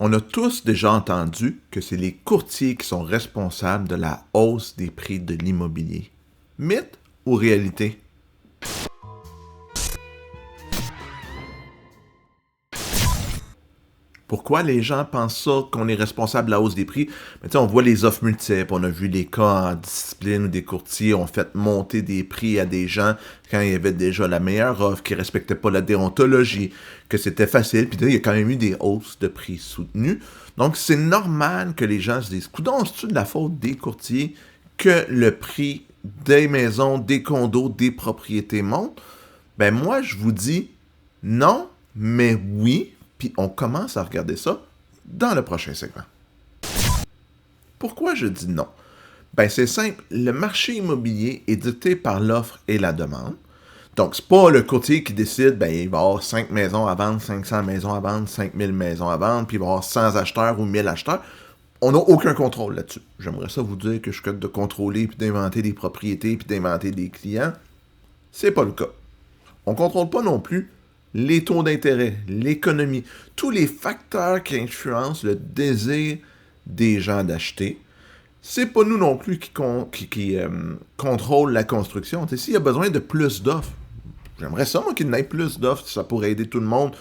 On a tous déjà entendu que c'est les courtiers qui sont responsables de la hausse des prix de l'immobilier. Mythe ou réalité? Pourquoi les gens pensent ça, qu'on est responsable de la hausse des prix? Mais on voit les offres multiples, on a vu les cas en discipline où des courtiers ont fait monter des prix à des gens quand il y avait déjà la meilleure offre, qui ne respectaient pas la déontologie, que c'était facile, puis là, il y a quand même eu des hausses de prix soutenues. Donc, c'est normal que les gens se disent, coudonc, c'est-tu de la faute des courtiers que le prix des maisons, des condos, des propriétés monte? Ben moi, je vous dis non, mais oui, puis on commence à regarder ça dans le prochain segment. Pourquoi je dis non? Ben c'est simple, le marché immobilier est dicté par l'offre et la demande. Donc, c'est pas le courtier qui décide, ben, il va y avoir 5 maisons à vendre, 500 maisons à vendre, 5000 maisons à vendre, puis il va y avoir 100 acheteurs ou 1000 acheteurs. On n'a aucun contrôle là-dessus. J'aimerais ça vous dire que je suis capable de contrôler, puis d'inventer des propriétés, puis d'inventer des clients. C'est pas le cas. On ne contrôle pas non plus les taux d'intérêt, l'économie, tous les facteurs qui influencent le désir des gens d'acheter. C'est pas nous non plus qui contrôle la construction. S'il y a besoin de plus d'offres, j'aimerais ça, moi, qu'il y ait plus d'offres, ça pourrait aider tout le monde.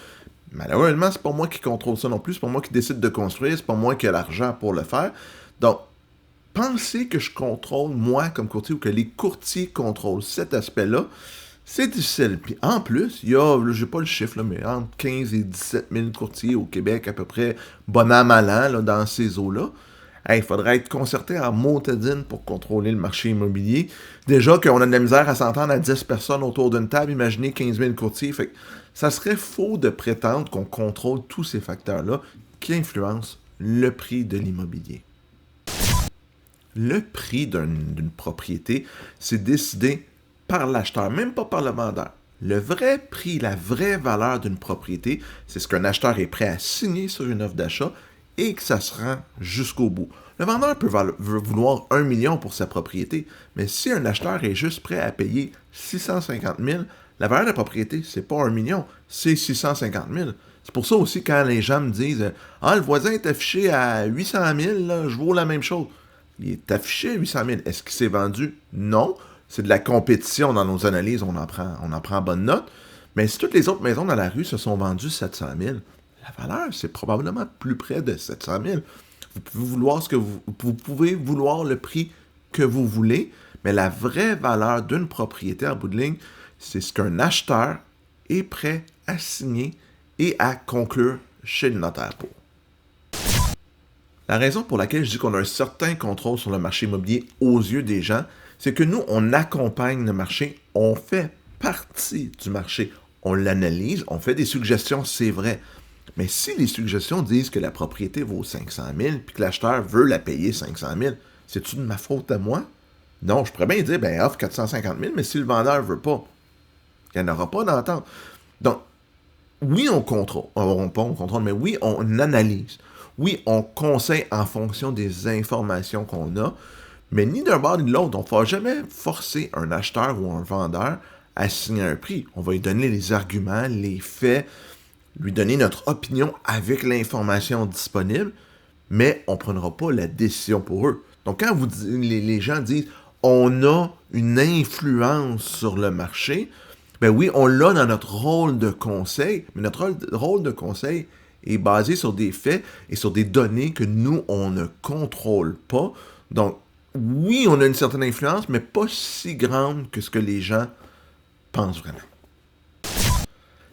Malheureusement, c'est pas moi qui contrôle ça non plus, c'est pas moi qui décide de construire, c'est pas moi qui ai l'argent pour le faire. Donc, penser que je contrôle, moi, comme courtier, ou que les courtiers contrôlent cet aspect-là, c'est difficile. Puis en plus, il y a, j'ai pas le chiffre, là, mais entre 15 et 17 000 courtiers au Québec, à peu près, bon an, mal an, là, dans ces eaux-là. Il faudrait être concerté en motadine pour contrôler le marché immobilier. Déjà qu'on a de la misère à s'entendre à 10 personnes autour d'une table, imaginez 15 000 courtiers. Fait que ça serait faux de prétendre qu'on contrôle tous ces facteurs-là qui influencent le prix de l'immobilier. Le prix d'une propriété, c'est décidé par l'acheteur, même pas par le vendeur. Le vrai prix, la vraie valeur d'une propriété, c'est ce qu'un acheteur est prêt à signer sur une offre d'achat et que ça se rend jusqu'au bout. Le vendeur peut vouloir 1 million pour sa propriété, mais si un acheteur est juste prêt à payer 650 000, la valeur de la propriété, c'est pas 1 million, c'est 650 000. C'est pour ça aussi quand les gens me disent « Ah, le voisin est affiché à 800 000, là, je vaux la même chose. » Il est affiché à 800 000. Est-ce qu'il s'est vendu? Non. C'est de la compétition dans nos analyses, on en prend bonne note. Mais si toutes les autres maisons dans la rue se sont vendues 700 000, la valeur, c'est probablement plus près de 700 000. Vous pouvez vouloir le prix que vous voulez, mais la vraie valeur d'une propriété, en bout de ligne, c'est ce qu'un acheteur est prêt à signer et à conclure chez le notaire pour. La raison pour laquelle je dis qu'on a un certain contrôle sur le marché immobilier aux yeux des gens, c'est que nous, on accompagne le marché, on fait partie du marché, on l'analyse, on fait des suggestions, c'est vrai. Mais si les suggestions disent que la propriété vaut 500 000 puis que l'acheteur veut la payer 500 000, c'est-tu de ma faute à moi? Non, je pourrais bien dire, ben offre 450 000, mais si le vendeur veut pas, il n'y en aura pas d'entente. Donc, oui, on contrôle, mais oui, on analyse. Oui, on conseille en fonction des informations qu'on a, mais ni d'un bord ni de l'autre. On ne va jamais forcer un acheteur ou un vendeur à signer un prix. On va lui donner les arguments, les faits, lui donner notre opinion avec l'information disponible, mais on ne prendra pas la décision pour eux. Donc, quand les gens disent on a une influence sur le marché, ben oui, on l'a dans notre rôle de conseil, mais notre rôle de conseil est basé sur des faits et sur des données que nous, on ne contrôle pas. Donc, oui, on a une certaine influence, mais pas si grande que ce que les gens pensent vraiment.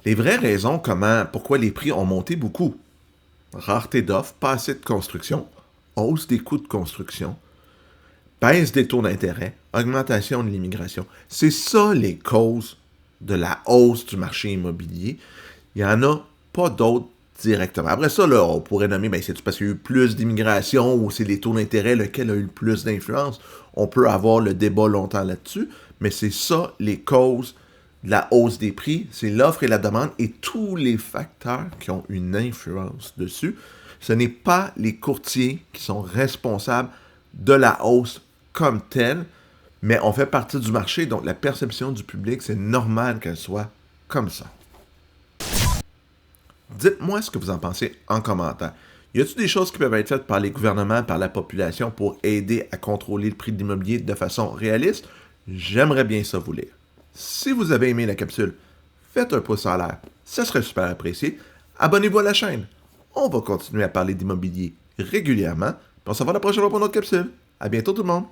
Les vraies raisons pourquoi les prix ont monté beaucoup. Rareté d'offres, pas assez de construction, hausse des coûts de construction, baisse des taux d'intérêt, augmentation de l'immigration. C'est ça les causes de la hausse du marché immobilier. Il n'y en a pas d'autres directement. Après ça, là, on pourrait nommer, ben, c'est-tu parce qu'il y a eu plus d'immigration ou c'est les taux d'intérêt lequel a eu le plus d'influence? On peut avoir le débat longtemps là-dessus, mais c'est ça les causes de la hausse des prix, c'est l'offre et la demande et tous les facteurs qui ont une influence dessus. Ce n'est pas les courtiers qui sont responsables de la hausse comme telle, mais on fait partie du marché, donc la perception du public, c'est normal qu'elle soit comme ça. Dites-moi ce que vous en pensez en commentaire. Y a-t-il des choses qui peuvent être faites par les gouvernements, par la population pour aider à contrôler le prix de l'immobilier de façon réaliste? J'aimerais bien ça vous lire. Si vous avez aimé la capsule, faites un pouce en l'air, ça serait super apprécié. Abonnez-vous à la chaîne. On va continuer à parler d'immobilier régulièrement, puis on se revoit la prochaine fois pour une autre capsule. À bientôt tout le monde!